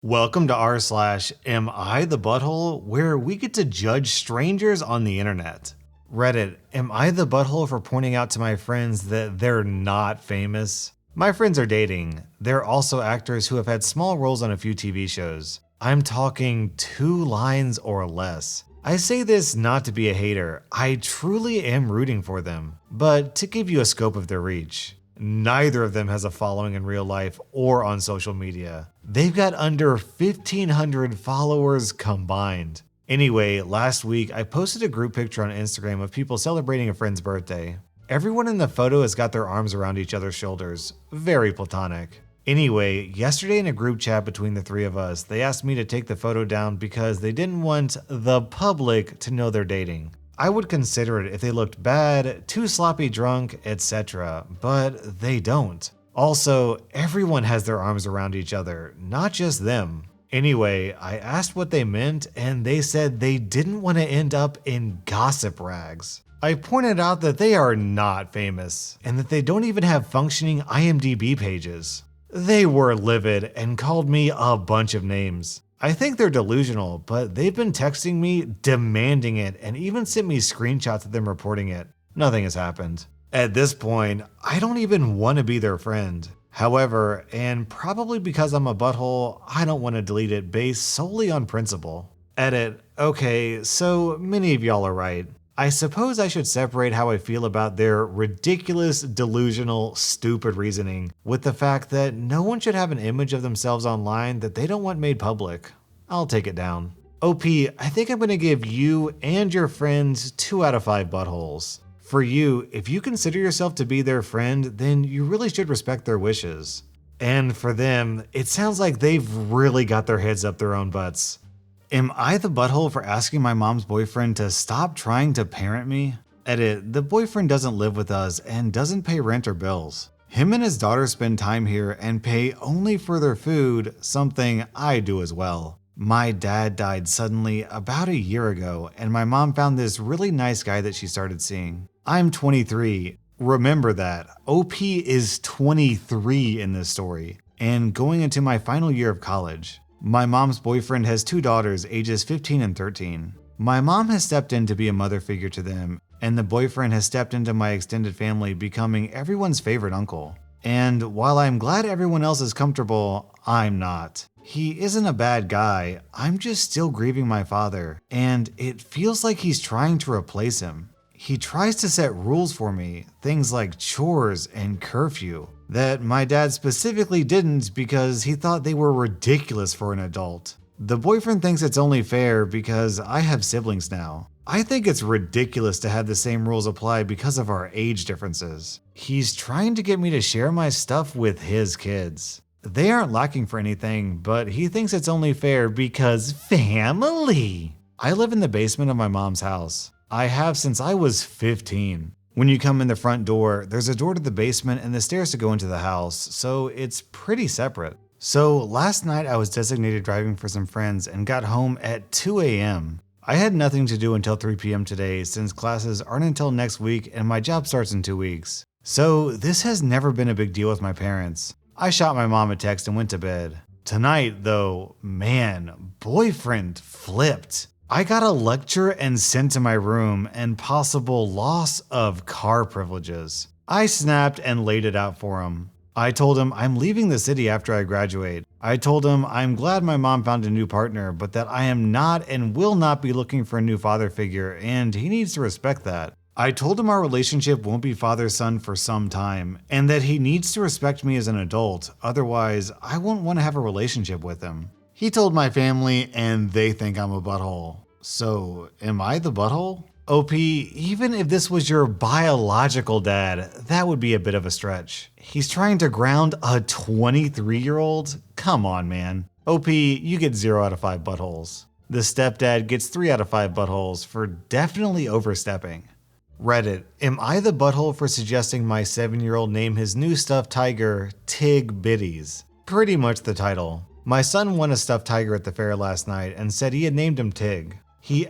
Welcome to rSlash AmITheButthole, where we get to judge strangers on the internet. Reddit, am I the butthole for pointing out to my friends that they're not famous? My friends are dating. They're also actors who have had small roles on a few TV shows. I'm talking 2 lines or less. I say this not to be a hater, I truly am rooting for them, but to give you a scope of their reach. Neither of them has a following in real life or on social media. They've got under 1,500 followers combined. Anyway, last week I posted a group picture on Instagram of people celebrating a friend's birthday. Everyone in the photo has got their arms around each other's shoulders. Very platonic. Anyway, yesterday in a group chat between the 3 of us, they asked me to take the photo down because they didn't want the public to know they're dating. I would consider it if they looked bad, too sloppy drunk, etc., but they don't. Also, everyone has their arms around each other, not just them. Anyway, I asked what they meant and they said they didn't want to end up in gossip rags. I pointed out that they are not famous and that they don't even have functioning IMDb pages. They were livid and called me a bunch of names. I think they're delusional, but they've been texting me, demanding it, and even sent me screenshots of them reporting it. Nothing has happened. At this point, I don't even want to be their friend. However, and probably because I'm a butthole, I don't want to delete it based solely on principle. Edit, okay, so many of y'all are right. I suppose I should separate how I feel about their ridiculous, delusional, stupid reasoning with the fact that no one should have an image of themselves online that they don't want made public. I'll take it down. OP, I think I'm gonna give you and your friends 2 out of 5 buttholes. For you, if you consider yourself to be their friend, then you really should respect their wishes. And for them, it sounds like they've really got their heads up their own butts. Am I the butthole for asking my mom's boyfriend to stop trying to parent me? Edit, the boyfriend doesn't live with us and doesn't pay rent or bills. Him and his daughter spend time here and pay only for their food, something I do as well. My dad died suddenly about a year ago and my mom found this really nice guy that she started seeing. I'm 23. Remember that. OP is 23 in this story and going into my final year of college. My mom's boyfriend has 2 daughters, ages 15 and 13. My mom has stepped in to be a mother figure to them, and the boyfriend has stepped into my extended family, becoming everyone's favorite uncle. And while I'm glad everyone else is comfortable, I'm not. He isn't a bad guy, I'm just still grieving my father, and it feels like he's trying to replace him. He tries to set rules for me, things like chores and curfew, that my dad specifically didn't because he thought they were ridiculous for an adult. The boyfriend thinks it's only fair because I have siblings now. I think it's ridiculous to have the same rules apply because of our age differences. He's trying to get me to share my stuff with his kids. They aren't lacking for anything, but he thinks it's only fair because family. I live in the basement of my mom's house. I have since I was 15. When you come in the front door, there's a door to the basement and the stairs to go into the house, so it's pretty separate. So last night I was designated driving for some friends and got home at 2 a.m. I had nothing to do until 3 p.m. today since classes aren't until next week and my job starts in 2 weeks. So this has never been a big deal with my parents. I shot my mom a text and went to bed. Tonight though, man, boyfriend flipped. I got a lecture and sent to my room and possible loss of car privileges. I snapped and laid it out for him. I told him I'm leaving the city after I graduate. I told him I'm glad my mom found a new partner, but that I am not and will not be looking for a new father figure, and he needs to respect that. I told him our relationship won't be father-son for some time, and that he needs to respect me as an adult, otherwise I won't want to have a relationship with him. He told my family and they think I'm a butthole. So, am I the butthole? OP, even if this was your biological dad, that would be a bit of a stretch. He's trying to ground a 23-year-old? Come on, man. OP, you get 0 out of 5 buttholes. The stepdad gets 3 out of 5 buttholes for definitely overstepping. Reddit, am I the butthole for suggesting my 7-year-old name his new stuffed tiger Tig Biddies? Pretty much the title. My son won a stuffed tiger at the fair last night and said he had named him Tig. He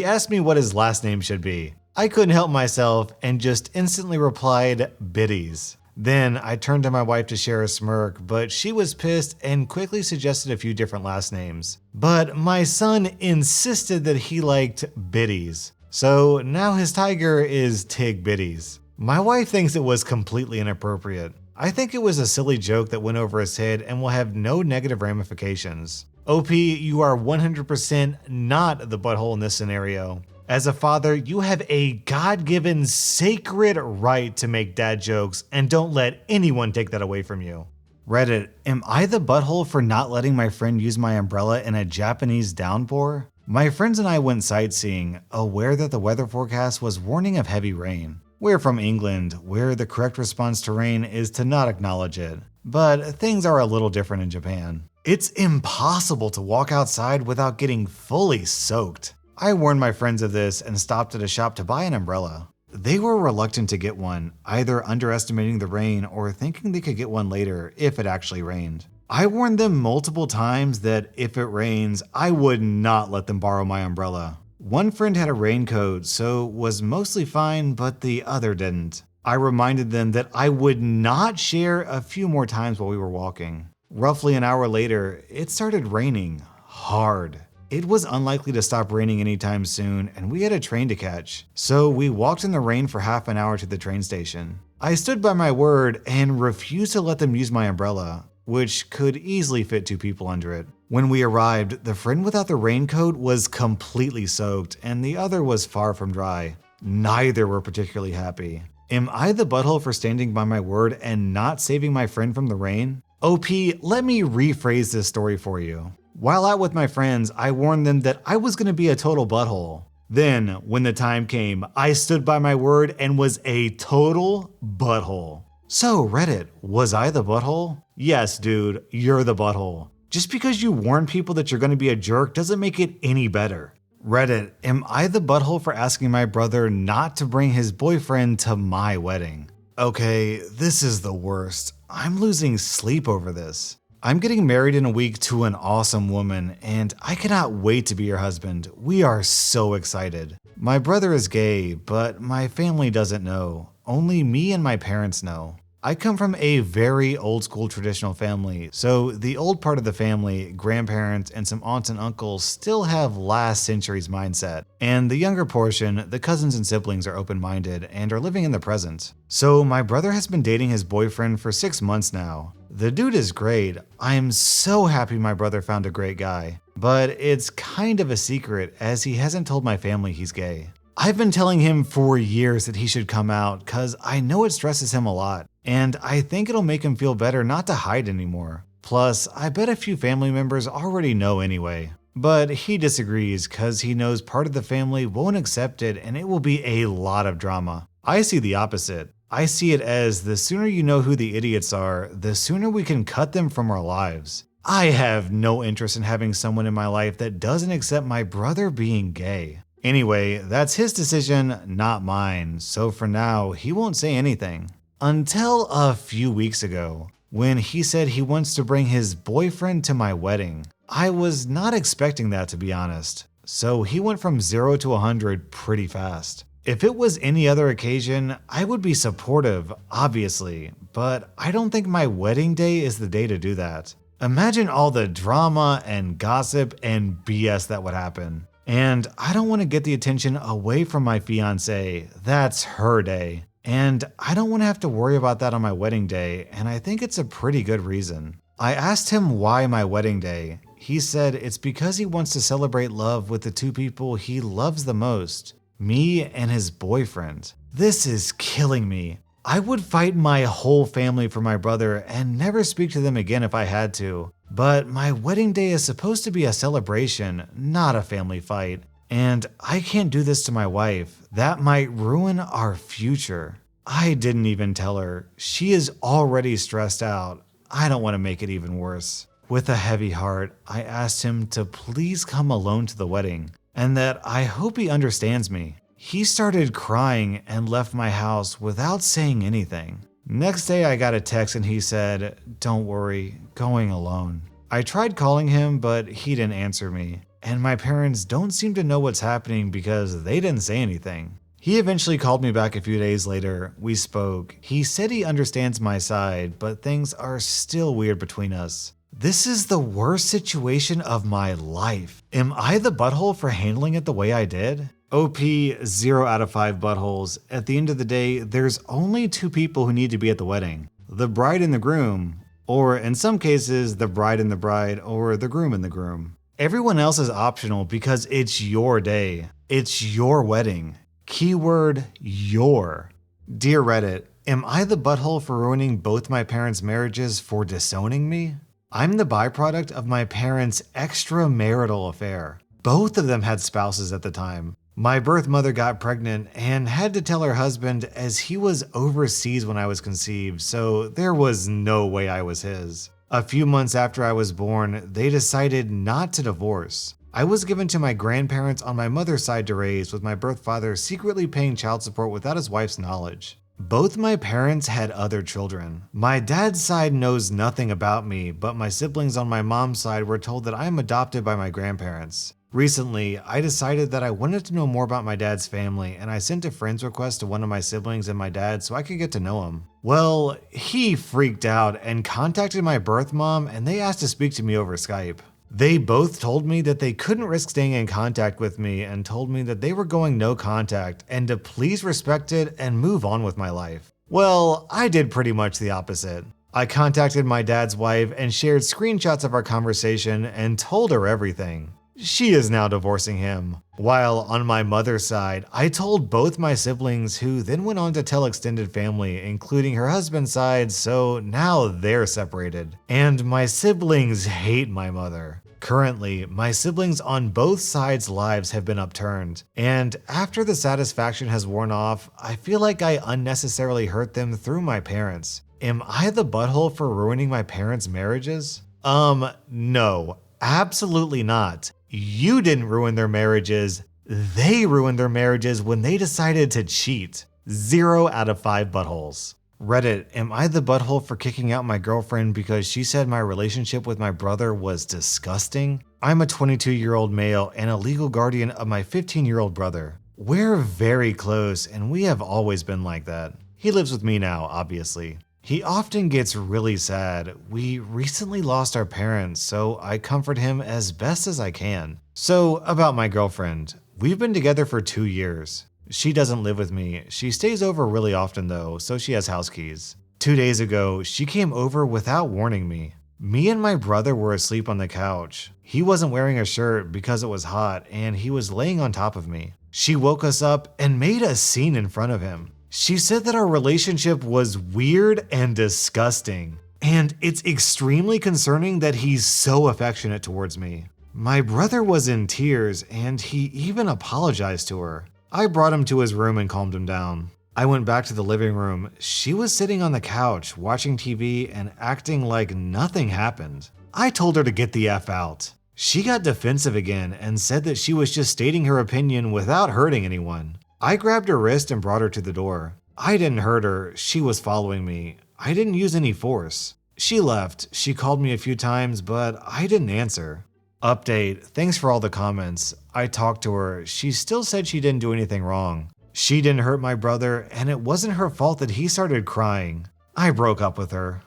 asked me what his last name should be. I couldn't help myself and just instantly replied, Biddies. Then I turned to my wife to share a smirk, but she was pissed and quickly suggested a few different last names. But my son insisted that he liked Biddies. So now his tiger is Tig Biddies. My wife thinks it was completely inappropriate. I think it was a silly joke that went over his head and will have no negative ramifications. OP, you are 100% not the butthole in this scenario. As a father, you have a God-given sacred right to make dad jokes, and don't let anyone take that away from you. Reddit, am I the butthole for not letting my friend use my umbrella in a Japanese downpour? My friends and I went sightseeing, aware that the weather forecast was warning of heavy rain. We're from England, where the correct response to rain is to not acknowledge it. But things are a little different in Japan. It's impossible to walk outside without getting fully soaked. I warned my friends of this and stopped at a shop to buy an umbrella. They were reluctant to get one, either underestimating the rain or thinking they could get one later if it actually rained. I warned them multiple times that if it rains, I would not let them borrow my umbrella. One friend had a raincoat, so was mostly fine, but the other didn't. I reminded them that I would not share a few more times while we were walking. Roughly an hour later, it started raining hard. It was unlikely to stop raining anytime soon, and we had a train to catch. So we walked in the rain for half an hour to the train station. I stood by my word and refused to let them use my umbrella, which could easily fit 2 people under it. When we arrived, the friend without the raincoat was completely soaked, and the other was far from dry. Neither were particularly happy. Am I the butthole for standing by my word and not saving my friend from the rain? OP, let me rephrase this story for you. While out with my friends, I warned them that I was going to be a total butthole. Then, when the time came, I stood by my word and was a total butthole. So Reddit, was I the butthole? Yes, dude, you're the butthole. Just because you warn people that you're going to be a jerk doesn't make it any better. Reddit, am I the butthole for asking my brother not to bring his boyfriend to my wedding? Okay, this is the worst. I'm losing sleep over this. I'm getting married in a week to an awesome woman, and I cannot wait to be your husband. We are so excited. My brother is gay, but my family doesn't know. Only me and my parents know. I come from a very old school traditional family, so the old part of the family, grandparents, and some aunts and uncles still have last century's mindset. And the younger portion, the cousins and siblings, are open-minded and are living in the present. So my brother has been dating his boyfriend for 6 months now. The dude is great. I'm so happy my brother found a great guy. But it's kind of a secret as he hasn't told my family he's gay. I've been telling him for years that he should come out cause I know it stresses him a lot. And I think it'll make him feel better not to hide anymore. Plus, I bet a few family members already know anyway. But he disagrees cause he knows part of the family won't accept it and it will be a lot of drama. I see the opposite. I see it as the sooner you know who the idiots are, the sooner we can cut them from our lives. I have no interest in having someone in my life that doesn't accept my brother being gay. Anyway, that's his decision, not mine, so for now, he won't say anything. Until a few weeks ago, when he said he wants to bring his boyfriend to my wedding. I was not expecting that, to be honest, so he went from 0 to 100 pretty fast. If it was any other occasion, I would be supportive, obviously, but I don't think my wedding day is the day to do that. Imagine all the drama and gossip and BS that would happen. And I don't want to get the attention away from my fiancé. That's her day. And I don't want to have to worry about that on my wedding day, and I think it's a pretty good reason. I asked him why my wedding day. He said it's because he wants to celebrate love with the 2 people he loves the most. Me and his boyfriend. This is killing me. I would fight my whole family for my brother and never speak to them again if I had to. But my wedding day is supposed to be a celebration, not a family fight. And I can't do this to my wife. That might ruin our future. I didn't even tell her. She is already stressed out. I don't want to make it even worse. With a heavy heart, I asked him to please come alone to the wedding, and that I hope he understands me. He started crying and left my house without saying anything. Next day I got a text and he said, "Don't worry, going alone." I tried calling him, but he didn't answer me. And my parents don't seem to know what's happening because they didn't say anything. He eventually called me back a few days later. We spoke. He said he understands my side, but things are still weird between us. This is the worst situation of my life. Am I the butthole for handling it the way I did? OP 0 out of 5 buttholes. At the end of the day, there's only 2 people who need to be at the wedding. The bride and the groom, or in some cases, the bride and the bride, or the groom and the groom. Everyone else is optional because it's your day. It's your wedding. Keyword your. Dear Reddit, am I the butthole for ruining both my parents' marriages for disowning me? I'm the byproduct of my parents' extramarital affair. Both of them had spouses at the time. My birth mother got pregnant and had to tell her husband as he was overseas when I was conceived, so there was no way I was his. A few months after I was born, they decided not to divorce. I was given to my grandparents on my mother's side to raise, with my birth father secretly paying child support without his wife's knowledge. Both my parents had other children. My dad's side knows nothing about me, but my siblings on my mom's side were told that I am adopted by my grandparents. Recently, I decided that I wanted to know more about my dad's family, and I sent a friend's request to one of my siblings and my dad so I could get to know him. Well, he freaked out and contacted my birth mom, and they asked to speak to me over Skype. They both told me that they couldn't risk staying in contact with me and told me that they were going no contact and to please respect it and move on with my life. Well, I did pretty much the opposite. I contacted my dad's wife and shared screenshots of our conversation and told her everything. She is now divorcing him. While on my mother's side, I told both my siblings, who then went on to tell extended family, including her husband's side, so now they're separated. And my siblings hate my mother. Currently, my siblings on both sides' lives have been upturned, and after the satisfaction has worn off, I feel like I unnecessarily hurt them through my parents. Am I the butthole for ruining my parents' marriages? No, absolutely not. You didn't ruin their marriages. They ruined their marriages when they decided to cheat. 0 out of 5 buttholes. Reddit, am I the butthole for kicking out my girlfriend because she said my relationship with my brother was disgusting? I'm a 22-year-old male and a legal guardian of my 15-year-old brother. We're very close and we have always been like that. He lives with me now, obviously. He often gets really sad. We recently lost our parents, so I comfort him as best as I can. So, about my girlfriend. We've been together for 2 years. She doesn't live with me. She stays over really often though, so she has house keys. 2 days ago, she came over without warning me. Me and my brother were asleep on the couch. He wasn't wearing a shirt because it was hot and he was laying on top of me. She woke us up and made a scene in front of him. She said that our relationship was weird and disgusting, and it's extremely concerning that he's so affectionate towards me. My brother was in tears and he even apologized to her. I brought him to his room and calmed him down. I went back to the living room. She was sitting on the couch watching TV and acting like nothing happened. I told her to get the F out. She got defensive again and said that she was just stating her opinion without hurting anyone. I grabbed her wrist and brought her to the door. I didn't hurt her, she was following me. I didn't use any force. She left. She called me a few times, but I didn't answer. Update, thanks for all the comments. I talked to her. She still said she didn't do anything wrong. She didn't hurt my brother, and it wasn't her fault that he started crying. I broke up with her.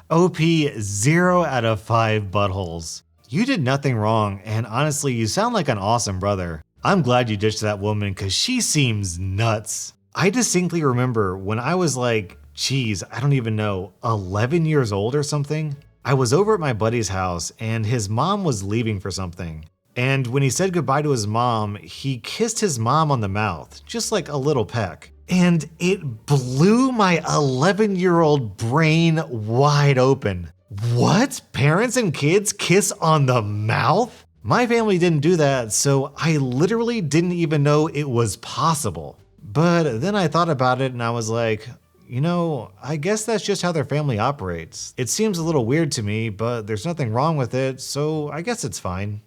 OP 0 out of 5 buttholes. You did nothing wrong, and honestly, you sound like an awesome brother. I'm glad you ditched that woman because she seems nuts. I distinctly remember when I was like, I don't even know, 11 years old or something. I was over at my buddy's house and his mom was leaving for something. And when he said goodbye to his mom, he kissed his mom on the mouth, just like a little peck. And it blew my 11-year-old brain wide open. What? Parents and kids kiss on the mouth? My family didn't do that, so I literally didn't even know it was possible. But then I thought about it and I was like, I guess that's just how their family operates. It seems a little weird to me, but there's nothing wrong with it, so I guess it's fine.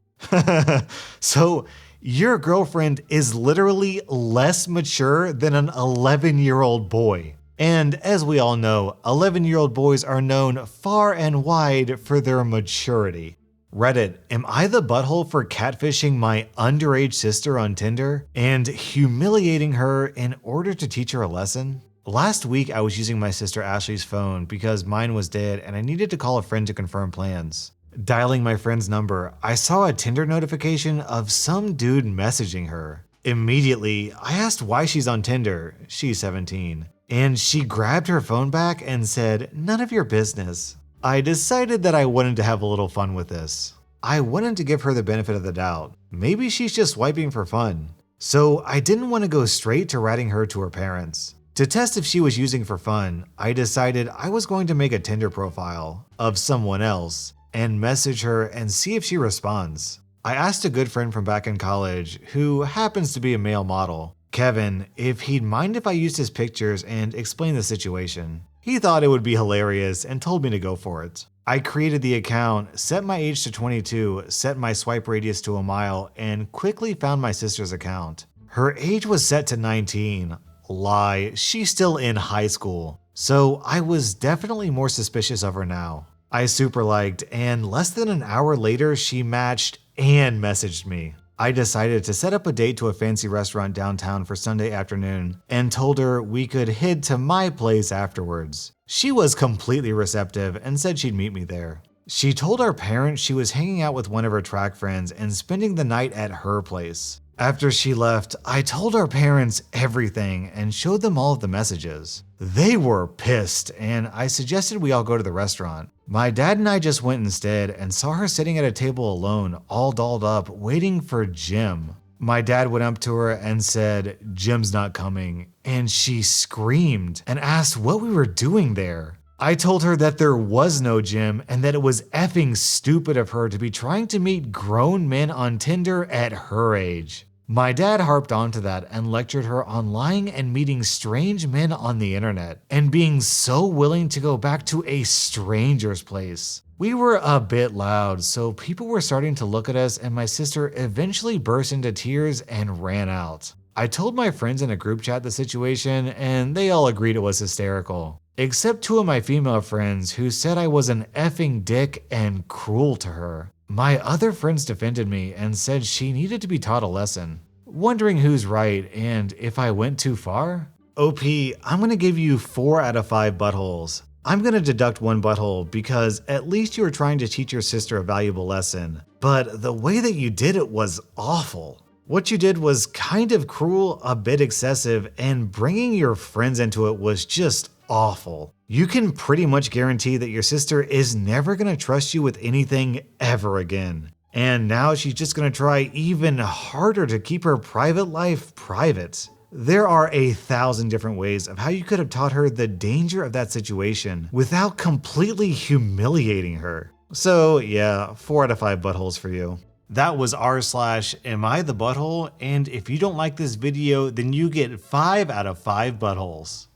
So your girlfriend is literally less mature than an 11-year-old boy. And as we all know, 11-year-old boys are known far and wide for their maturity. Reddit, am I the butthole for catfishing my underage sister on Tinder and humiliating her in order to teach her a lesson? Last week, I was using my sister Ashley's phone because mine was dead and I needed to call a friend to confirm plans. Dialing my friend's number, I saw a Tinder notification of some dude messaging her. Immediately, I asked why she's on Tinder, she's 17, and she grabbed her phone back and said, "None of your business." I decided that I wanted to have a little fun with this. I wanted to give her the benefit of the doubt. Maybe she's just swiping for fun. So I didn't want to go straight to ratting her to her parents. To test if she was using for fun, I decided I was going to make a Tinder profile of someone else and message her and see if she responds. I asked a good friend from back in college, who happens to be a male model, Kevin, if he'd mind if I used his pictures and explained the situation. He thought it would be hilarious and told me to go for it. I created the account, set my age to 22, set my swipe radius to a mile, and quickly found my sister's account. Her age was set to 19. Lie, she's still in high school. So I was definitely more suspicious of her now. I super liked, and less than an hour later, she matched and messaged me. I decided to set up a date to a fancy restaurant downtown for Sunday afternoon and told her we could head to my place afterwards. She was completely receptive and said she'd meet me there. She told our parents she was hanging out with one of her track friends and spending the night at her place. After she left, I told our parents everything and showed them all of the messages. They were pissed, and I suggested we all go to the restaurant. My dad and I just went instead and saw her sitting at a table alone, all dolled up, waiting for Jim. My dad went up to her and said, "Jim's not coming," and she screamed and asked what we were doing there. I told her that there was no Jim and that it was effing stupid of her to be trying to meet grown men on Tinder at her age. My dad harped onto that and lectured her on lying and meeting strange men on the internet and being so willing to go back to a stranger's place. We were a bit loud, so people were starting to look at us, and my sister eventually burst into tears and ran out. I told my friends in a group chat the situation, and they all agreed it was hysterical. Except two of my female friends who said I was an effing dick and cruel to her. My other friends defended me and said she needed to be taught a lesson. Wondering who's right and if I went too far? OP, I'm gonna give you 4 out of 5 buttholes. I'm gonna deduct 1 butthole because at least you were trying to teach your sister a valuable lesson, but the way that you did it was awful. What you did was kind of cruel, a bit excessive, and bringing your friends into it was just awful. You can pretty much guarantee that your sister is never gonna trust you with anything ever again. And now she's just gonna try even harder to keep her private life private. There are 1,000 different ways of how you could have taught her the danger of that situation without completely humiliating her. So yeah, 4 out of 5 buttholes for you. That was rSlash Am I the Butthole? And if you don't like this video, then you get 5 out of 5 buttholes.